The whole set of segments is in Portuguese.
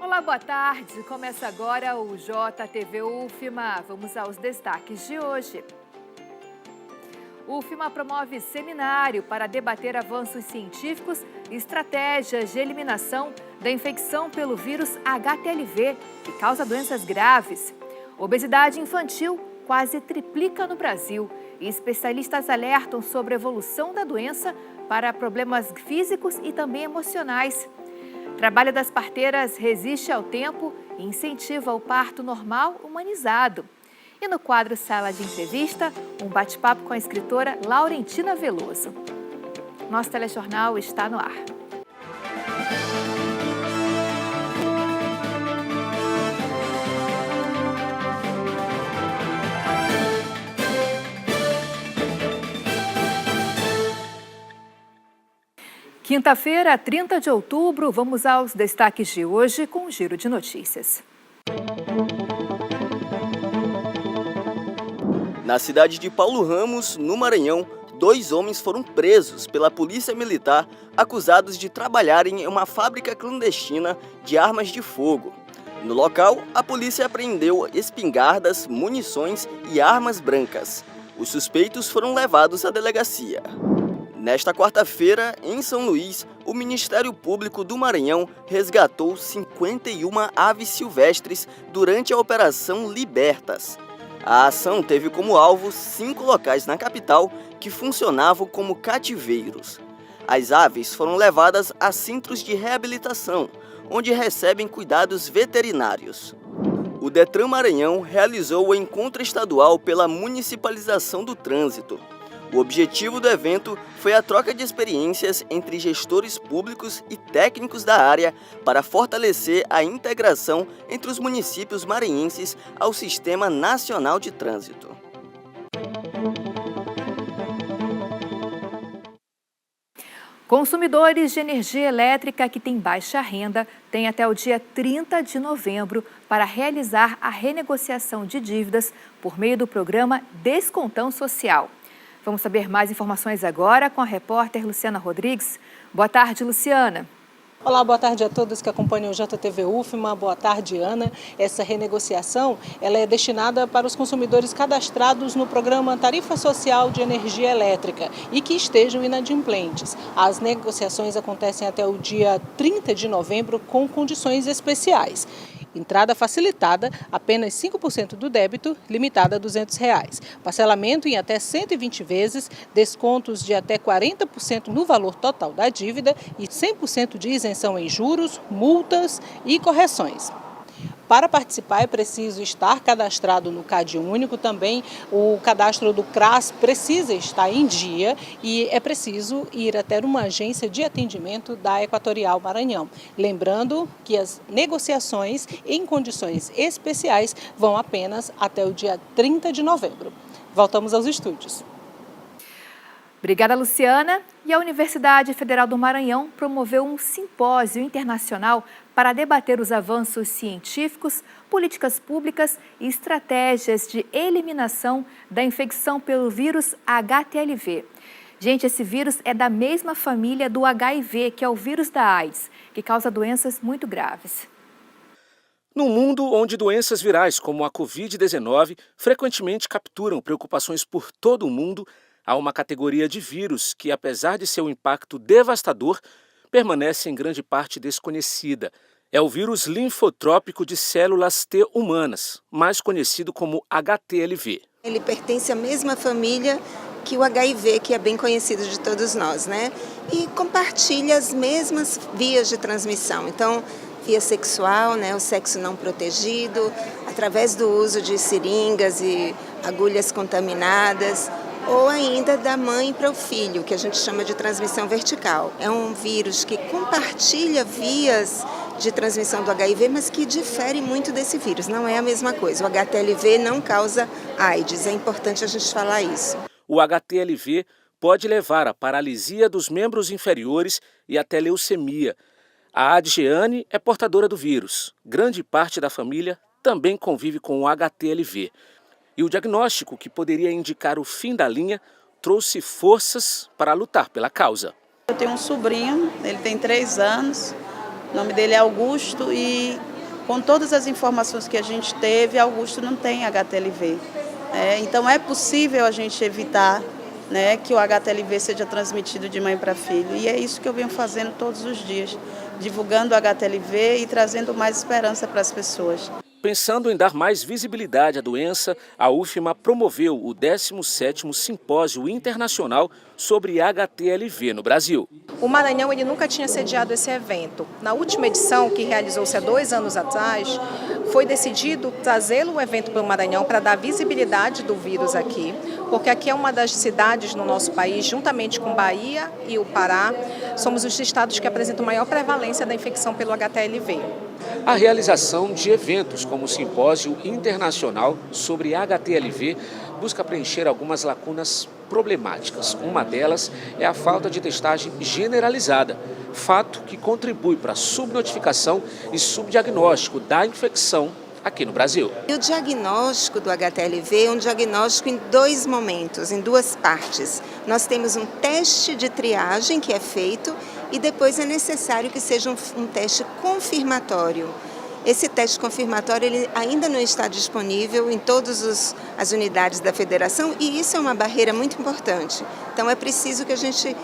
Olá, boa tarde. Começa agora o JTV UFMA. Vamos aos destaques de hoje. O UFMA promove seminário para debater avanços científicos e estratégias de eliminação da infecção pelo vírus HTLV, que causa doenças graves. Obesidade infantil quase triplica no Brasil e especialistas alertam sobre a evolução da doença para problemas físicos e também emocionais. Trabalho das parteiras resiste ao tempo e incentiva o parto normal humanizado. E no quadro Sala de Entrevista, um bate-papo com a escritora Laurentina Veloso. Nosso telejornal está no ar. Quinta-feira, 30 de outubro, vamos aos destaques de hoje com um giro de notícias. Na cidade de Paulo Ramos, no Maranhão, 2 homens foram presos pela Polícia Militar acusados de trabalharem em uma fábrica clandestina de armas de fogo. No local, a polícia apreendeu espingardas, munições e armas brancas. Os suspeitos foram levados à delegacia. Nesta quarta-feira, em São Luís, o Ministério Público do Maranhão resgatou 51 aves silvestres durante a Operação Libertas. A ação teve como alvo 5 locais na capital que funcionavam como cativeiros. As aves foram levadas a centros de reabilitação, onde recebem cuidados veterinários. O Detran Maranhão realizou o encontro estadual pela municipalização do trânsito. O objetivo do evento foi a troca de experiências entre gestores públicos e técnicos da área para fortalecer a integração entre os municípios maranhenses ao Sistema Nacional de Trânsito. Consumidores de energia elétrica que têm baixa renda têm até o dia 30 de novembro para realizar a renegociação de dívidas por meio do programa Descontão Social. Vamos saber mais informações agora com a repórter Luciana Rodrigues. Boa tarde, Luciana. Olá, boa tarde a todos que acompanham o JTV UFMA. Boa tarde, Ana. Essa renegociação ela é destinada para os consumidores cadastrados no programa Tarifa Social de Energia Elétrica e que estejam inadimplentes. As negociações acontecem até o dia 30 de novembro com condições especiais. Entrada facilitada, apenas 5% do débito, limitada a R$ 200. Parcelamento em até 120 vezes, descontos de até 40% no valor total da dívida e 100% de isenção em juros, multas e correções. Para participar é preciso estar cadastrado no CAD Único, também o cadastro do CRAS precisa estar em dia e é preciso ir até uma agência de atendimento da Equatorial Maranhão. Lembrando que as negociações em condições especiais vão apenas até o dia 30 de novembro. Voltamos aos estúdios. Obrigada, Luciana. E a Universidade Federal do Maranhão promoveu um simpósio internacional para debater os avanços científicos, políticas públicas e estratégias de eliminação da infecção pelo vírus HTLV. Gente, esse vírus é da mesma família do HIV, que é o vírus da AIDS, que causa doenças muito graves. Num mundo onde doenças virais como a Covid-19 frequentemente capturam preocupações por todo o mundo, há uma categoria de vírus que, apesar de seu impacto devastador, permanece em grande parte desconhecida. É o vírus linfotrópico de células T humanas, mais conhecido como HTLV. Ele pertence à mesma família que o HIV, que é bem conhecido de todos nós, né? E compartilha as mesmas vias de transmissão. Então, via sexual, né? O sexo não protegido, através do uso de seringas e agulhas contaminadas, ou ainda da mãe para o filho, que a gente chama de transmissão vertical. É um vírus que compartilha vias de transmissão do HIV, mas que difere muito desse vírus, não é a mesma coisa. O HTLV não causa AIDS, é importante a gente falar isso. O HTLV pode levar à paralisia dos membros inferiores e até leucemia. A Adjeane é portadora do vírus. Grande parte da família também convive com o HTLV. E o diagnóstico, que poderia indicar o fim da linha, trouxe forças para lutar pela causa. Eu tenho um sobrinho, ele tem 3 anos, o nome dele é Augusto e Com todas as informações que a gente teve, Augusto não tem HTLV. Então é possível a gente evitar, né, que o HTLV seja transmitido de mãe para filho. E é isso que eu venho fazendo todos os dias, divulgando o HTLV e trazendo mais esperança para as pessoas. Pensando em dar mais visibilidade à doença, a UFMA promoveu o 17º Simpósio Internacional sobre HTLV no Brasil. O Maranhão ele nunca tinha sediado esse evento. Na última edição, que realizou-se há 2 anos atrás, foi decidido trazê-lo o evento para o Maranhão para dar visibilidade do vírus aqui, porque aqui é uma das cidades no nosso país, juntamente com Bahia e o Pará, somos os estados que apresentam maior prevalência da infecção pelo HTLV. A realização de eventos como o Simpósio Internacional sobre HTLV busca preencher algumas lacunas problemáticas. Uma delas é a falta de testagem generalizada, fato que contribui para a subnotificação e subdiagnóstico da infecção aqui no Brasil. E o diagnóstico do HTLV é um diagnóstico em 2 momentos, em 2 partes. Nós temos um teste de triagem que é feito e depois é necessário que seja um teste confirmatório. Esse teste confirmatório ele ainda não está disponível em todas as unidades da federação e isso é uma barreira muito importante. Então é preciso que a gente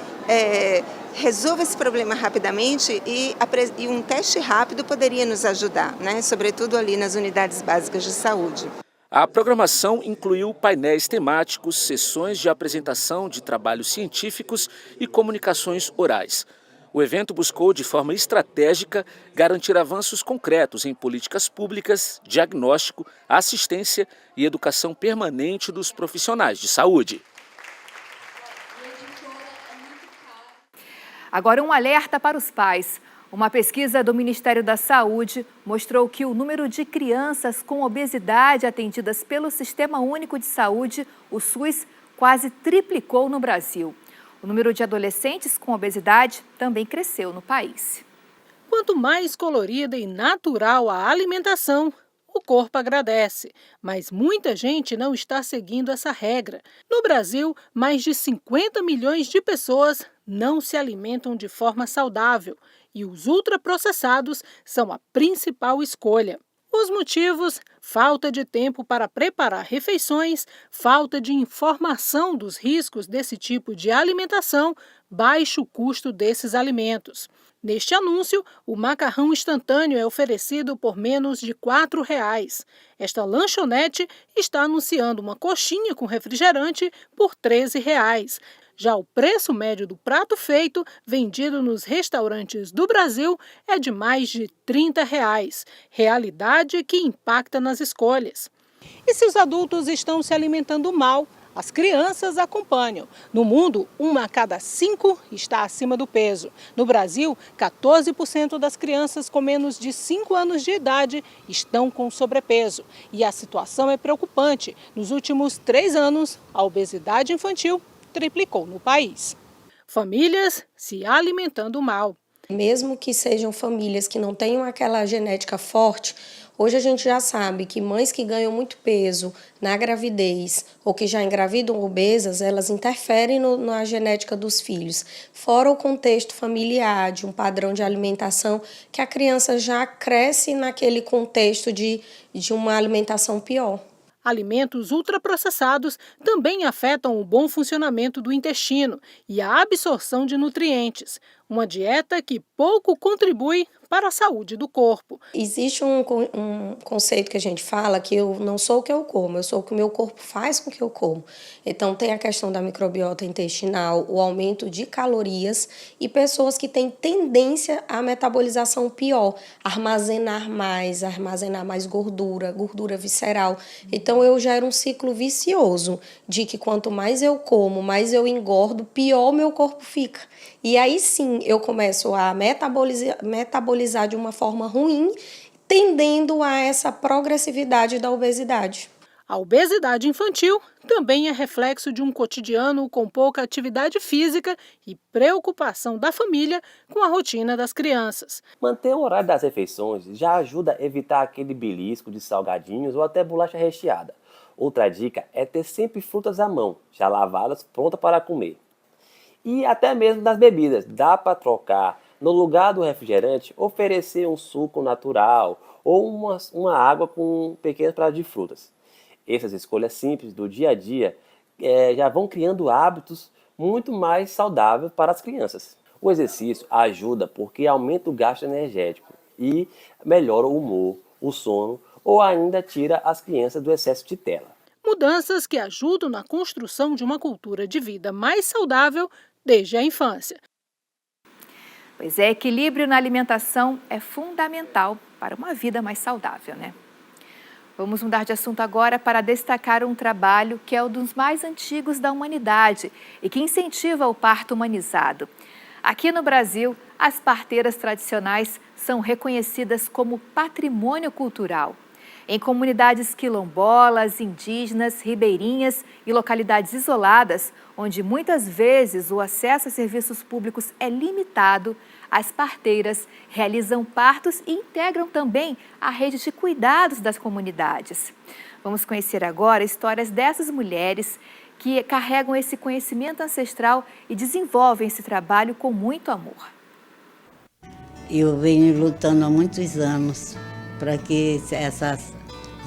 resolva esse problema rapidamente e um teste rápido poderia nos ajudar, né? Sobretudo ali nas unidades básicas de saúde. A programação incluiu painéis temáticos, sessões de apresentação de trabalhos científicos e comunicações orais. O evento buscou, de forma estratégica, garantir avanços concretos em políticas públicas, diagnóstico, assistência e educação permanente dos profissionais de saúde. Agora um alerta para os pais. Uma pesquisa do Ministério da Saúde mostrou que o número de crianças com obesidade atendidas pelo Sistema Único de Saúde, o SUS, quase triplicou no Brasil. O número de adolescentes com obesidade também cresceu no país. Quanto mais colorida e natural a alimentação, o corpo agradece. Mas muita gente não está seguindo essa regra. No Brasil, mais de 50 milhões de pessoas não se alimentam de forma saudável e os ultraprocessados são a principal escolha. Os motivos: falta de tempo para preparar refeições, falta de informação dos riscos desse tipo de alimentação, baixo custo desses alimentos. Neste anúncio, o macarrão instantâneo é oferecido por menos de R$ 4,00. Esta lanchonete está anunciando uma coxinha com refrigerante por R$ 13,00. Já o preço médio do prato feito, vendido nos restaurantes do Brasil, é de mais de R$ 30,00, realidade que impacta nas escolhas. E se os adultos estão se alimentando mal, as crianças acompanham. No mundo, 1 a cada 5 está acima do peso. No Brasil, 14% das crianças com menos de 5 anos de idade estão com sobrepeso. E a situação é preocupante. Nos últimos 3 anos, a obesidade infantil triplicou no país. Famílias se alimentando mal. Mesmo que sejam famílias que não tenham aquela genética forte, hoje a gente já sabe que mães que ganham muito peso na gravidez ou que já engravidam obesas, elas interferem na genética dos filhos. Fora o contexto familiar, de um padrão de alimentação, que a criança já cresce naquele contexto de uma alimentação pior. Alimentos ultraprocessados também afetam o bom funcionamento do intestino e a absorção de nutrientes. Uma dieta que pouco contribui para a saúde do corpo. Existe um conceito que a gente fala que eu não sou o que eu como, eu sou o que o meu corpo faz com o que eu como. Então tem a questão da microbiota intestinal, o aumento de calorias e pessoas que têm tendência à metabolização pior, armazenar mais gordura, gordura visceral. Então eu gero um ciclo vicioso de que quanto mais eu como, mais eu engordo, pior o meu corpo fica. E aí sim eu começo a metabolizar de uma forma ruim, tendendo a essa progressividade da obesidade. A obesidade infantil também é reflexo de um cotidiano com pouca atividade física e preocupação da família com a rotina das crianças. Manter o horário das refeições já ajuda a evitar aquele belisco de salgadinhos ou até bolacha recheada. Outra dica é ter sempre frutas à mão, já lavadas, prontas para comer. E até mesmo das bebidas, dá para trocar No lugar do refrigerante, oferecer um suco natural ou uma água com um pequeno prato de frutas. Essas escolhas simples do dia a dia já vão criando hábitos muito mais saudáveis para as crianças. O exercício ajuda porque aumenta o gasto energético e melhora o humor, o sono ou ainda tira as crianças do excesso de tela. Mudanças que ajudam na construção de uma cultura de vida mais saudável desde a infância. Pois é, equilíbrio na alimentação é fundamental para uma vida mais saudável, né? Vamos mudar de assunto agora para destacar um trabalho que é um dos mais antigos da humanidade e que incentiva o parto humanizado. Aqui no Brasil, as parteiras tradicionais são reconhecidas como patrimônio cultural. Em comunidades quilombolas, indígenas, ribeirinhas e localidades isoladas, onde muitas vezes o acesso a serviços públicos é limitado, as parteiras realizam partos e integram também a rede de cuidados das comunidades. Vamos conhecer agora histórias dessas mulheres que carregam esse conhecimento ancestral e desenvolvem esse trabalho com muito amor. Eu venho lutando há muitos anos para que essas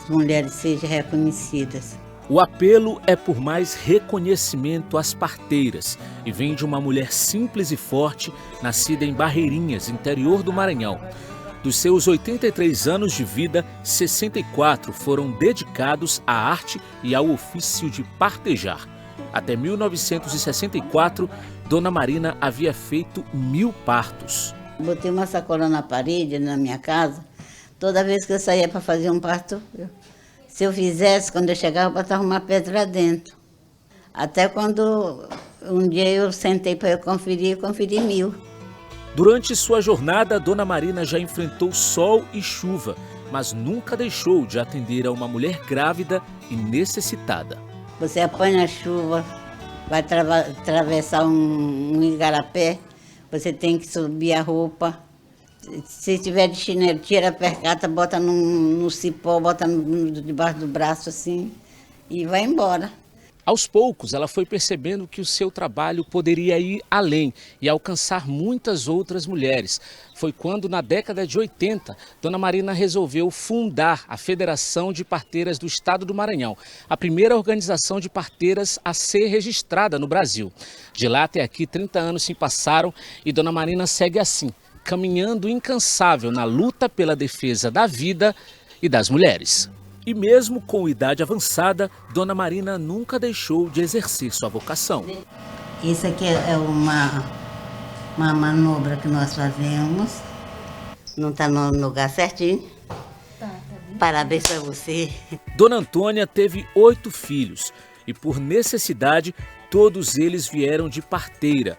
mulheres sejam reconhecidas. O apelo é por mais reconhecimento às parteiras e vem de uma mulher simples e forte, nascida em Barreirinhas, interior do Maranhão. Dos seus 83 anos de vida, 64 foram dedicados à arte e ao ofício de partejar. Até 1964, Dona Marina havia feito 1000 partos. Botei uma sacola na parede, na minha casa. Toda vez que eu saía para fazer um parto, se eu fizesse, quando eu chegava, eu botava uma pedra dentro. Até quando um dia eu sentei para eu conferi 1000. Durante sua jornada, Dona Marina já enfrentou sol e chuva, mas nunca deixou de atender a uma mulher grávida e necessitada. Você apanha a chuva, vai atravessar um igarapé, você tem que subir a roupa. Se tiver de chinelo, tira a percata, bota no cipó, bota debaixo do braço assim e vai embora. Aos poucos, ela foi percebendo que o seu trabalho poderia ir além e alcançar muitas outras mulheres. Foi quando, na década de 80, Dona Marina resolveu fundar a Federação de Parteiras do Estado do Maranhão, a primeira organização de parteiras a ser registrada no Brasil. De lá até aqui, 30 anos se passaram e Dona Marina segue assim, caminhando incansável na luta pela defesa da vida e das mulheres. E mesmo com idade avançada, Dona Marina nunca deixou de exercer sua vocação. Isso aqui é uma manobra que nós fazemos. Não está no lugar certinho. Parabéns para você. Dona Antônia teve 8 filhos e, por necessidade, todos eles vieram de parteira.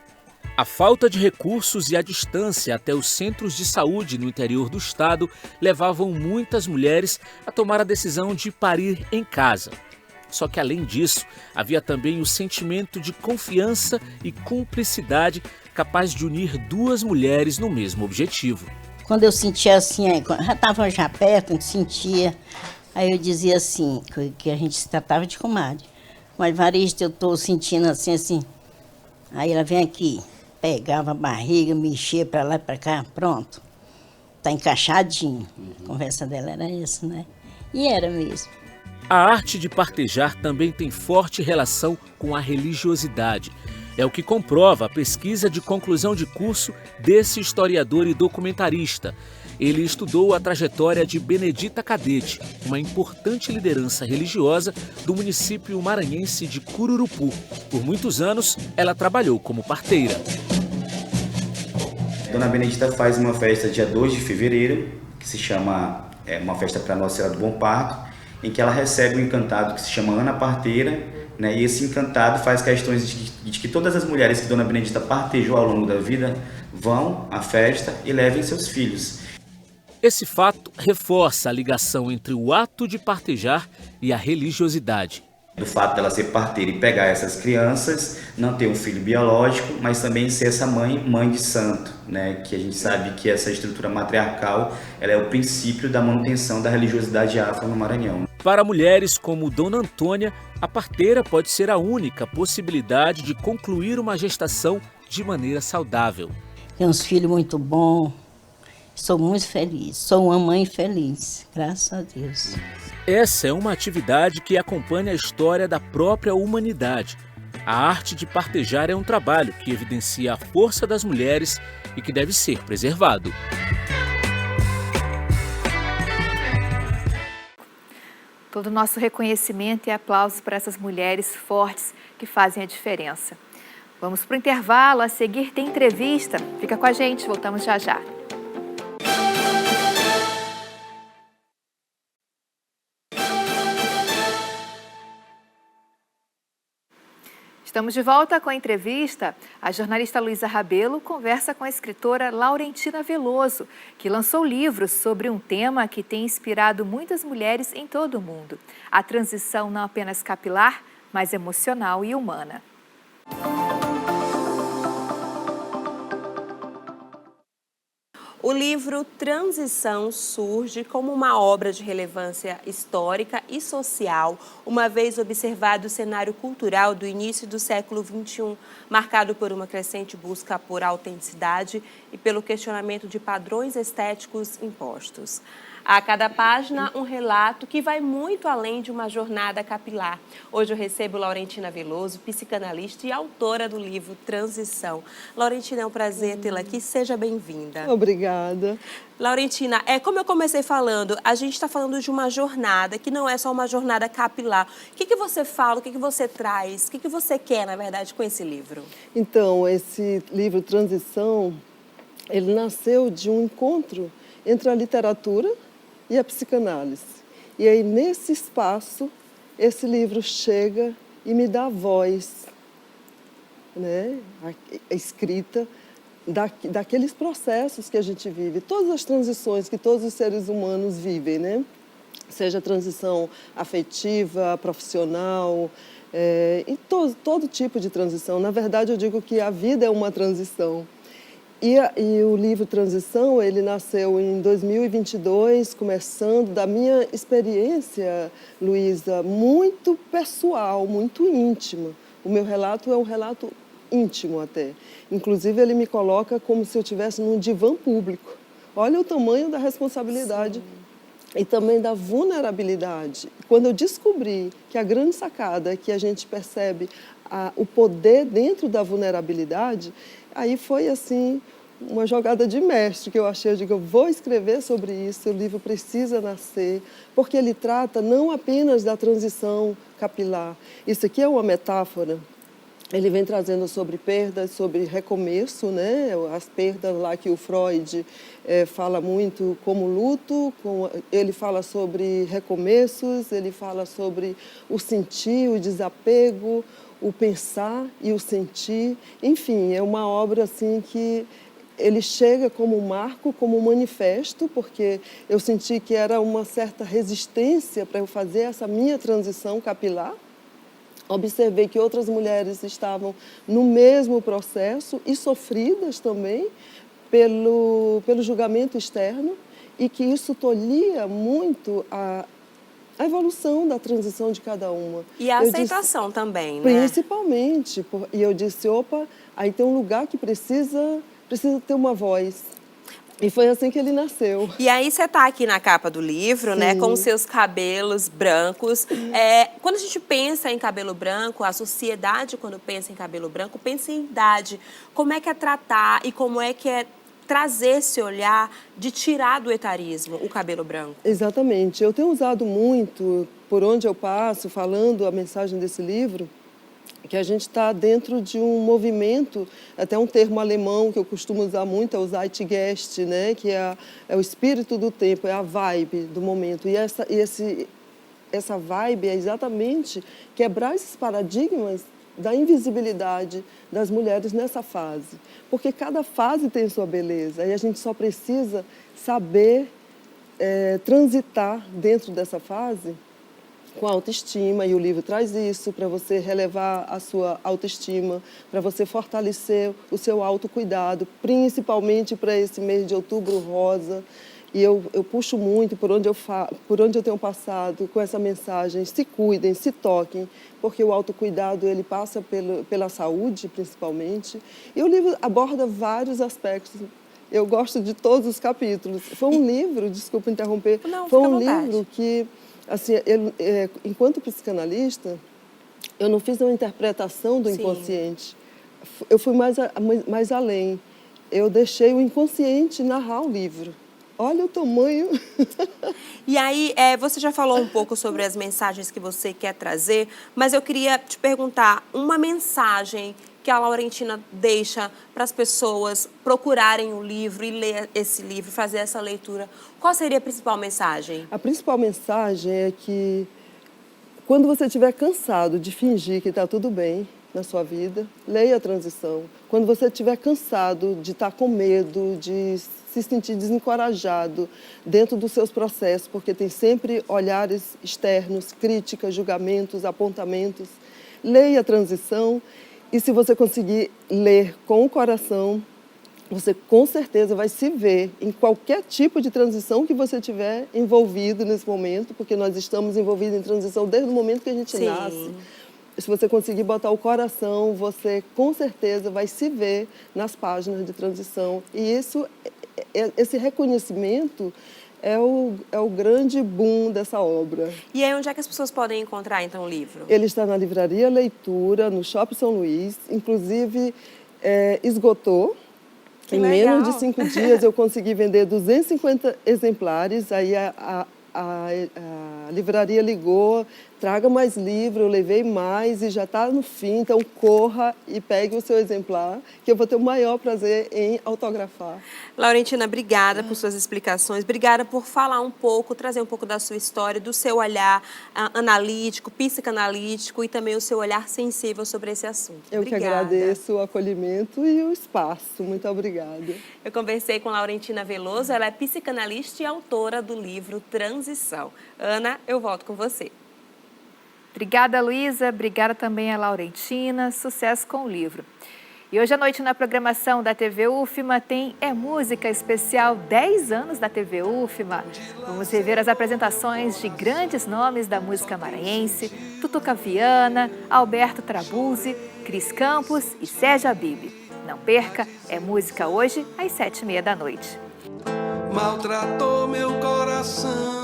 A falta de recursos e a distância até os centros de saúde no interior do estado levavam muitas mulheres a tomar a decisão de parir em casa. Só que, além disso, havia também o sentimento de confiança e cumplicidade capaz de unir 2 mulheres no mesmo objetivo. Quando eu sentia assim, já estava já perto, eu sentia, aí eu dizia assim, que a gente se tratava de comadre. Mas, Varista, eu estou sentindo assim. Aí ela vem aqui. Pegava a barriga, mexia para lá e para cá, pronto. Tá encaixadinho. A conversa dela era essa, né? E era mesmo. A arte de partejar também tem forte relação com a religiosidade. É o que comprova a pesquisa de conclusão de curso desse historiador e documentarista. Ele estudou a trajetória de Benedita Cadete, uma importante liderança religiosa do município maranhense de Cururupu. Por muitos anos, ela trabalhou como parteira. Dona Benedita faz uma festa dia 2 de fevereiro, que se chama uma festa para Nossa Senhora do Bom Parto, em que ela recebe um encantado que se chama Ana Parteira, né? E esse encantado faz questões de que todas as mulheres que Dona Benedita partejou ao longo da vida vão à festa e levem seus filhos. Esse fato reforça a ligação entre o ato de partejar e a religiosidade. Do fato dela ser parteira e pegar essas crianças, não ter um filho biológico, mas também ser essa mãe de santo, né? Que a gente sabe que essa estrutura matriarcal ela é o princípio da manutenção da religiosidade afro no Maranhão. Para mulheres como Dona Antônia, a parteira pode ser a única possibilidade de concluir uma gestação de maneira saudável. tenho uns filhos muito bons. Sou muito feliz, sou uma mãe feliz, graças a Deus. Essa é uma atividade que acompanha a história da própria humanidade. A arte de partejar é um trabalho que evidencia a força das mulheres e que deve ser preservado. Todo o nosso reconhecimento e aplausos para essas mulheres fortes que fazem a diferença. Vamos para o intervalo, a seguir tem entrevista. Fica com a gente, voltamos já já. Estamos de volta com a entrevista. A jornalista Luísa Rabelo conversa com a escritora Laurentina Veloso, que lançou livros sobre um tema que tem inspirado muitas mulheres em todo o mundo. A transição não apenas capilar, mas emocional e humana. O livro Transição surge como uma obra de relevância histórica e social, uma vez observado o cenário cultural do início do século XXI, marcado por uma crescente busca por autenticidade e pelo questionamento de padrões estéticos impostos. A cada página, um relato que vai muito além de uma jornada capilar. Hoje eu recebo Laurentina Veloso, psicanalista e autora do livro Transição. Laurentina, é um prazer tê-la aqui. Seja bem-vinda. Obrigada. Laurentina, como eu comecei falando, a gente está falando de uma jornada que não é só uma jornada capilar. O que você fala, o que você traz, o que você quer, na verdade, com esse livro? Então, esse livro Transição, ele nasceu de um encontro entre a literatura e a psicanálise. E aí, nesse espaço, esse livro chega e me dá voz, né? A escrita daqueles processos que a gente vive, todas as transições que todos os seres humanos vivem, né? Seja transição afetiva, profissional, e todo tipo de transição. Na verdade, eu digo que a vida é uma transição. E o livro Transição, ele nasceu em 2022, começando da minha experiência, Luísa, muito pessoal, muito íntima. O meu relato é um relato íntimo até. Inclusive, ele me coloca como se eu estivesse num divã público. Olha o tamanho da responsabilidade. Sim. E também da vulnerabilidade. Quando eu descobri que a grande sacada é que a gente percebe o poder dentro da vulnerabilidade, aí foi assim uma jogada de mestre que eu achei. Eu digo, eu vou escrever sobre isso, o livro precisa nascer, porque ele trata não apenas da transição capilar. Isso aqui é uma metáfora. Ele vem trazendo sobre perdas, sobre recomeço, né? As perdas lá que o Freud fala muito como luto, ele fala sobre recomeços, ele fala sobre o sentir, o desapego, o pensar e o sentir. Enfim, é uma obra assim que ele chega como um marco, como um manifesto, porque eu senti que era uma certa resistência para eu fazer essa minha transição capilar. Observei que outras mulheres estavam no mesmo processo e sofridas também pelo julgamento externo, e que isso tolhia muito a evolução da transição de cada uma. E a aceitação também, né? Principalmente. E eu disse, opa, aí tem um lugar que precisa ter uma voz. E foi assim que ele nasceu. E aí você está aqui na capa do livro, né, com os seus cabelos brancos. Quando a gente pensa em cabelo branco, a sociedade, quando pensa em cabelo branco, pensa em idade. Como é que é tratar e como é que é trazer esse olhar de tirar do etarismo o cabelo branco? Exatamente. Eu tenho usado muito, por onde eu passo, falando a mensagem desse livro, que a gente está dentro de um movimento, até um termo alemão que eu costumo usar muito, é o Zeitgeist, né? Que é o espírito do tempo, é a vibe do momento. E essa vibe é exatamente quebrar esses paradigmas da invisibilidade das mulheres nessa fase. Porque cada fase tem sua beleza e a gente só precisa saber transitar dentro dessa fase com autoestima, e o livro traz isso, para você relevar a sua autoestima, para você fortalecer o seu autocuidado, principalmente para esse mês de outubro rosa, E eu puxo muito por onde eu tenho passado com essa mensagem: se cuidem, se toquem, porque o autocuidado ele passa pela saúde, principalmente. E o livro aborda vários aspectos. Eu gosto de todos os capítulos. Foi um livro, desculpa interromper, foi um livro que, assim, enquanto psicanalista, eu não fiz uma interpretação do inconsciente. Eu fui mais além. Eu deixei o inconsciente narrar o livro. Olha o tamanho. E aí, você já falou um pouco sobre as mensagens que você quer trazer, mas eu queria te perguntar uma mensagem que a Laurentina deixa para as pessoas procurarem o livro e ler esse livro, fazer essa leitura. Qual seria a principal mensagem? A principal mensagem é que quando você estiver cansado de fingir que está tudo bem na sua vida, leia a Transição. Quando você estiver cansado de estar com medo, de se sentir desencorajado dentro dos seus processos, porque tem sempre olhares externos, críticas, julgamentos, apontamentos, leia a Transição. E se você conseguir ler com o coração, você com certeza vai se ver em qualquer tipo de transição que você tiver envolvido nesse momento, porque nós estamos envolvidos em transição desde o momento que a gente nasce. Se você conseguir botar o coração, você com certeza vai se ver nas páginas de transição. E esse reconhecimento é o grande boom dessa obra. E aí, onde é que as pessoas podem encontrar, então, o livro? Ele está na Livraria Leitura, no Shopping São Luís. Inclusive, esgotou. Em menos de 5 dias, eu consegui vender 250 exemplares. Aí a livraria ligou: traga mais livro, eu levei mais e já está no fim, então corra e pegue o seu exemplar, que eu vou ter o maior prazer em autografar. Laurentina, obrigada por suas explicações, obrigada por falar um pouco, trazer um pouco da sua história, do seu olhar analítico, psicanalítico e também o seu olhar sensível sobre esse assunto. Eu que agradeço o acolhimento e o espaço. Muito obrigada. Eu conversei com Laurentina Veloso, ela é psicanalista e autora do livro Transição. Ana, eu volto com você. Obrigada, Luísa. Obrigada também a Laurentina. Sucesso com o livro. E hoje à noite na programação da TV UFMA tem música especial 10 anos da TV UFMA. Vamos rever as apresentações de grandes nomes da música maranhense: Tutuca Viana, Alberto Trabuzzi, Cris Campos e Sérgio Habib. Não perca, é música hoje às 7h30 da noite. Maltratou meu coração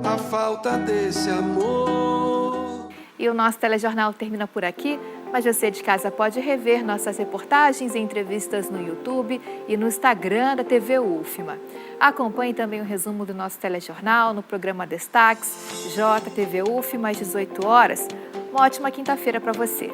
a falta desse amor. E o nosso telejornal termina por aqui, mas você de casa pode rever nossas reportagens e entrevistas no YouTube e no Instagram da TV UFMA. Acompanhe também o resumo do nosso telejornal no programa Destaques, JTV UFMA às 18 horas. Uma ótima quinta-feira para você.